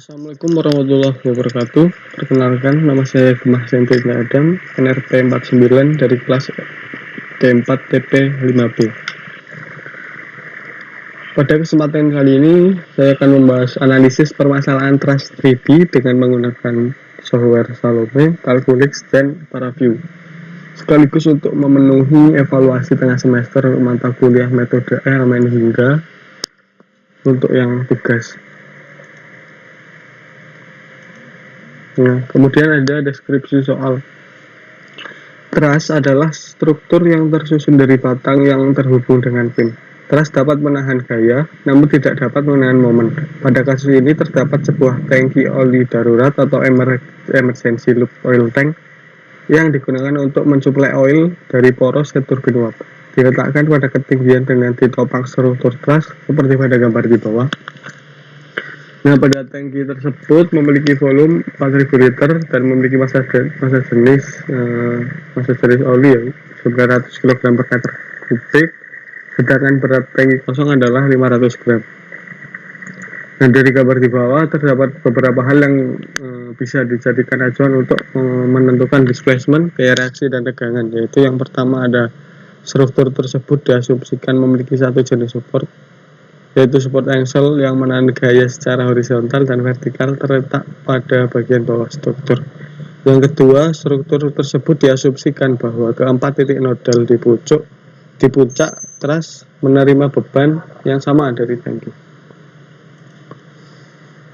Assalamualaikum warahmatullahi wabarakatuh. Perkenalkan, nama saya Gemah Sentri Adam, NRP 49 dari kelas D4 TP 5B. Pada kesempatan kali ini, saya akan membahas analisis permasalahan Trust 3D dengan menggunakan software Salome, Calculix, dan ParaView. Sekaligus untuk memenuhi evaluasi tengah semester mata kuliah metode elemen hingga untuk yang tugas. Nah, kemudian ada deskripsi soal. Truss adalah struktur yang tersusun dari batang yang terhubung dengan pin. Truss dapat menahan gaya, namun tidak dapat menahan momen. Pada kasus ini terdapat sebuah tangki oli darurat atau emergency loop oil tank yang digunakan untuk mensuplai oil dari poros ke turbin uap. Diletakkan pada ketinggian dengan ditopang struktur truss seperti pada gambar di bawah. Nah, pada tangki tersebut memiliki volume 4.000 liter dan memiliki massa jenis oli ya, 900 kg per meter kubik, sedangkan berat tangki kosong adalah 500 gram. Dan dari gambar di bawah terdapat beberapa hal yang bisa dijadikan acuan untuk menentukan displacement, gaya reaksi, dan tegangan, yaitu yang pertama ada struktur tersebut diasumsikan memiliki satu jenis support, yaitu support angsel yang menahan gaya secara horizontal dan vertikal terletak pada bagian bawah struktur. Yang kedua, struktur tersebut diasumsikan bahwa keempat titik nodal di puncak truss menerima beban yang sama dari tangki.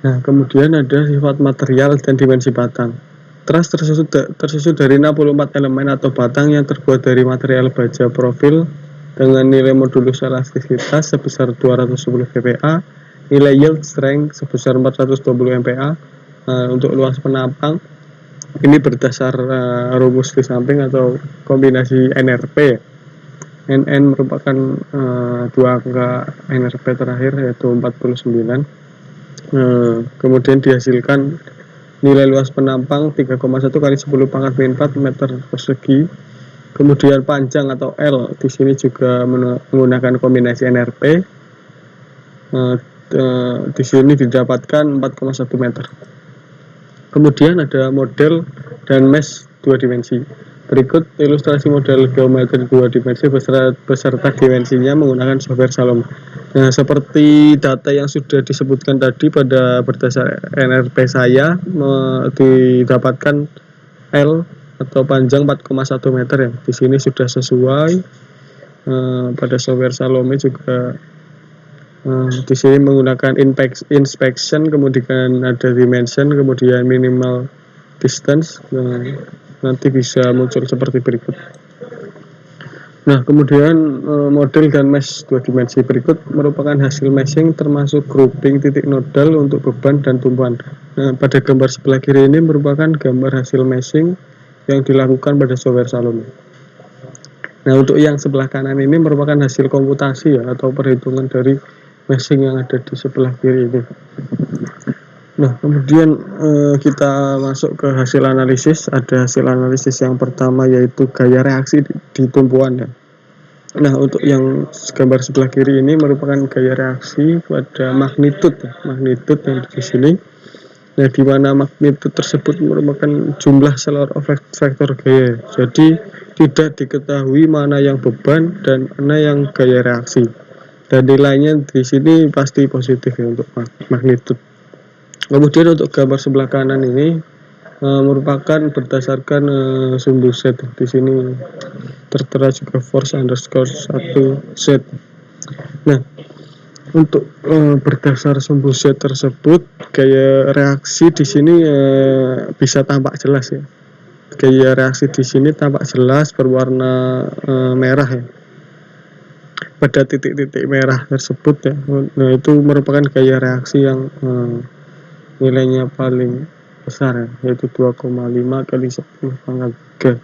Nah, kemudian ada sifat material dan dimensi batang. Truss tersusun dari 64 elemen atau batang yang terbuat dari material baja profil dengan nilai modulus elastisitas sebesar 210 ppa, nilai yield strength sebesar 420 MPa. Untuk luas penapang ini berdasar rumus di samping atau kombinasi NRP. NN merupakan dua angka NRP terakhir yaitu 49. Kemudian dihasilkan nilai luas penampang 3,1 kali 10 pangkat min 4 meter persegi. Kemudian panjang atau L di sini juga menggunakan kombinasi NRP. Di sini didapatkan 4,1 meter. Kemudian ada model dan mesh dua dimensi. Berikut ilustrasi model geometri dua dimensi beserta dimensinya menggunakan software Salome. Nah, seperti data yang sudah disebutkan tadi pada berdasar NRP saya didapatkan L atau panjang 4,1 meter ya. Di sini sudah sesuai. Pada software Salome juga di sini menggunakan inspection, kemudian ada dimension, kemudian minimal distance. Nanti bisa muncul seperti berikut. Nah, kemudian model dan mesh dua dimensi berikut merupakan hasil meshing termasuk grouping titik nodal untuk beban dan tumpuan. Nah, pada gambar sebelah kiri ini merupakan gambar hasil meshing yang dilakukan pada software Salome. Nah, untuk yang sebelah kanan ini merupakan hasil komputasi ya, atau perhitungan dari meshing yang ada di sebelah kiri ini. Nah, kemudian kita masuk ke hasil analisis. Ada hasil analisis yang pertama yaitu gaya reaksi di tumpuan ya. Nah, untuk yang gambar sebelah kiri ini merupakan gaya reaksi pada magnitud yang di sini. Nah, di mana magnitud tersebut merupakan jumlah scalar vektor gaya. Jadi tidak diketahui mana yang beban dan mana yang gaya reaksi. Dan nilainya di sini pasti positif ya untuk magnitud. Kemudian untuk gambar sebelah kanan ini merupakan berdasarkan sumbu set. Di sini tertera juga force underscore 1 set. Nah, untuk berdasar sumbu set tersebut gaya reaksi di sini bisa tampak jelas ya. Gaya reaksi di sini tampak jelas berwarna merah ya. Pada titik-titik merah tersebut ya. Nah, itu merupakan gaya reaksi yang nilainya paling besar ya, yaitu 2,5 kali 10 pangkat 3.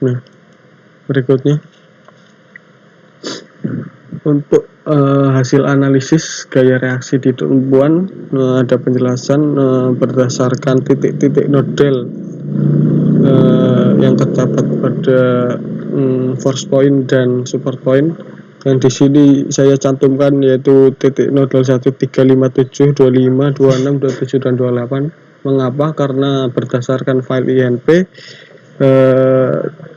Nah, berikutnya untuk hasil analisis gaya reaksi di tumpuan ada penjelasan berdasarkan titik-titik nodal yang terdapat pada force point dan support point. Yang di sini saya cantumkan yaitu titik 0,1357252627 dan 28. Mengapa? Karena berdasarkan file INP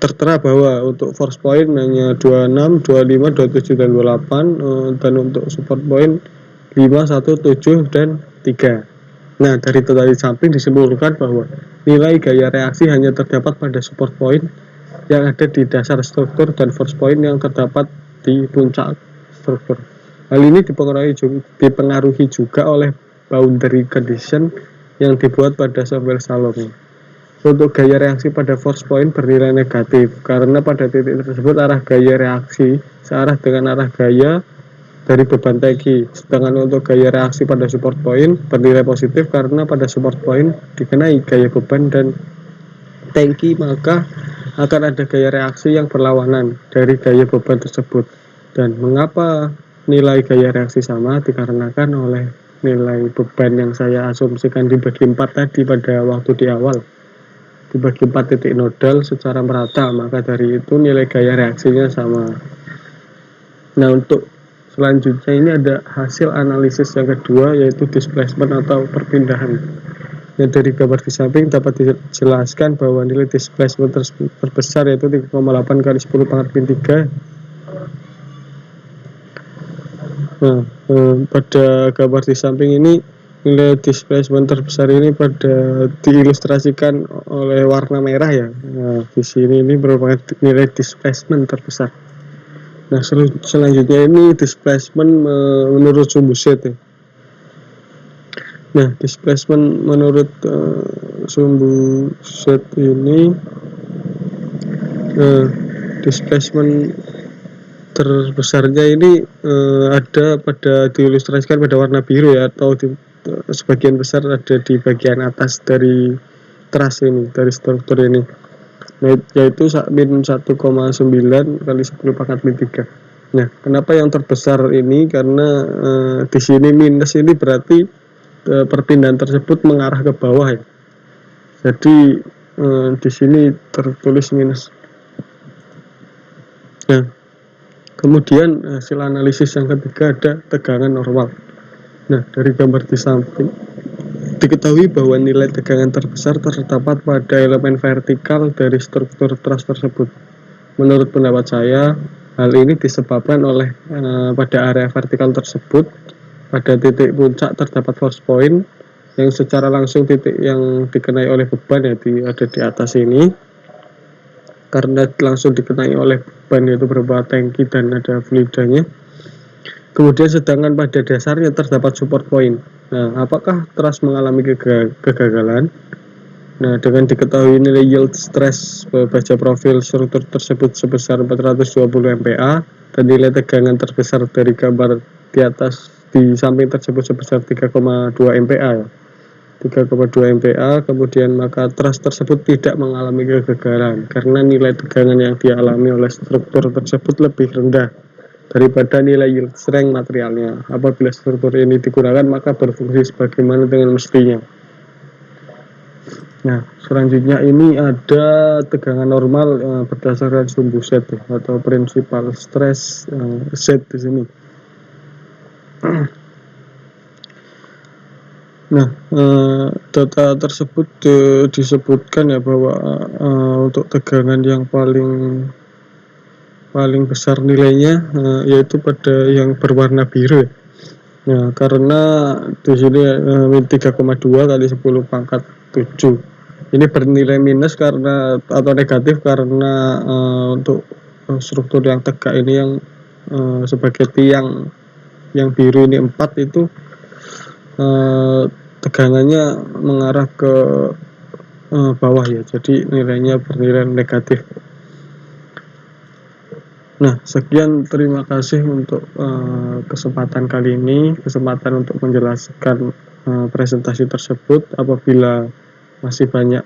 tertera bahwa untuk force point hanya 26, 25, 27 dan 28, dan untuk support point 5, 1, 7 dan 3. Nah, dari tadi samping disimpulkan bahwa nilai gaya reaksi hanya terdapat pada support point yang ada di dasar struktur dan force point yang terdapat di puncak struktur. Hal ini dipengaruhi juga oleh boundary condition yang dibuat pada software Salome. Untuk gaya reaksi pada force point bernilai negatif karena pada titik tersebut arah gaya reaksi searah dengan arah gaya dari beban tangki. Sedangkan untuk gaya reaksi pada support point bernilai positif karena pada support point dikenai gaya beban dan tangki, maka akan ada gaya reaksi yang berlawanan dari gaya beban tersebut. Dan mengapa nilai gaya reaksi sama? Dikarenakan oleh nilai beban yang saya asumsikan dibagi 4 tadi pada waktu di awal, dibagi 4 titik nodal secara merata, maka dari itu nilai gaya reaksinya sama. Nah, untuk selanjutnya ini ada hasil analisis yang kedua, yaitu displacement atau perpindahan. Yang dari gambar di samping dapat dijelaskan bahwa nilai displacement terbesar yaitu 3,8 kali 10 pangkat min 3. Nah, pada gambar di samping ini nilai displacement terbesar ini pada diilustrasikan oleh warna merah ya. Nah, di sini ini merupakan nilai displacement terbesar. Nah, selanjutnya ini displacement menurut sumbu set ya. Nah, displacement menurut sumbu set ini, displacement terbesarnya ini ada pada diilustrasikan pada warna biru ya, atau sebagian besar ada di bagian atas dari truss ini, dari struktur ini, yaitu min 1,9 kali 10 pangkat min 3. Nah, kenapa yang terbesar ini? Karena di sini minus ini berarti perpindahan tersebut mengarah ke bawah ya. Jadi di sini tertulis minus. Nah, kemudian hasil analisis yang ketiga ada tegangan normal. Nah, dari gambar di samping diketahui bahwa nilai tegangan terbesar terdapat pada elemen vertikal dari struktur truss tersebut. Menurut pendapat saya, hal ini disebabkan oleh pada area vertikal tersebut pada titik puncak terdapat force point yang secara langsung titik yang dikenai oleh beban ya ada di atas ini. Karena langsung dikenai oleh beban yaitu berupa tangki dan ada fluidanya. Kemudian sedangkan pada dasarnya terdapat support point. Nah, apakah truss mengalami kegagalan? Nah, dengan diketahui nilai yield stress baja profil struktur tersebut sebesar 420 MPa dan nilai tegangan terbesar dari gambar di atas di samping tersebut sebesar 3,2 MPa ya. 3,2 MPa, kemudian maka truss tersebut tidak mengalami kegagalan karena nilai tegangan yang dialami oleh struktur tersebut lebih rendah daripada nilai yield strength materialnya. Apabila struktur ini digunakan maka berfungsi sebagaimana dengan mestinya. Nah, selanjutnya ini ada tegangan normal berdasarkan sumbu set atau principal stress set di sini. Nah, data tersebut disebutkan ya bahwa untuk tegangan yang paling besar nilainya yaitu pada yang berwarna biru. Nah, karena di sini min 3,2 kali 10 pangkat 7. Ini bernilai minus karena atau negatif karena untuk struktur yang tegak ini yang sebagai tiang yang biru ini 4 itu tegangannya mengarah ke bawah ya, jadi nilainya bernilai negatif. Nah, sekian, terima kasih untuk kesempatan kali ini, kesempatan untuk menjelaskan presentasi tersebut. Apabila masih banyak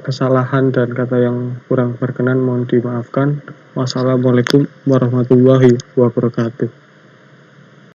kesalahan dan kata yang kurang berkenan mohon dimaafkan. Wassalamualaikum warahmatullahi wabarakatuh.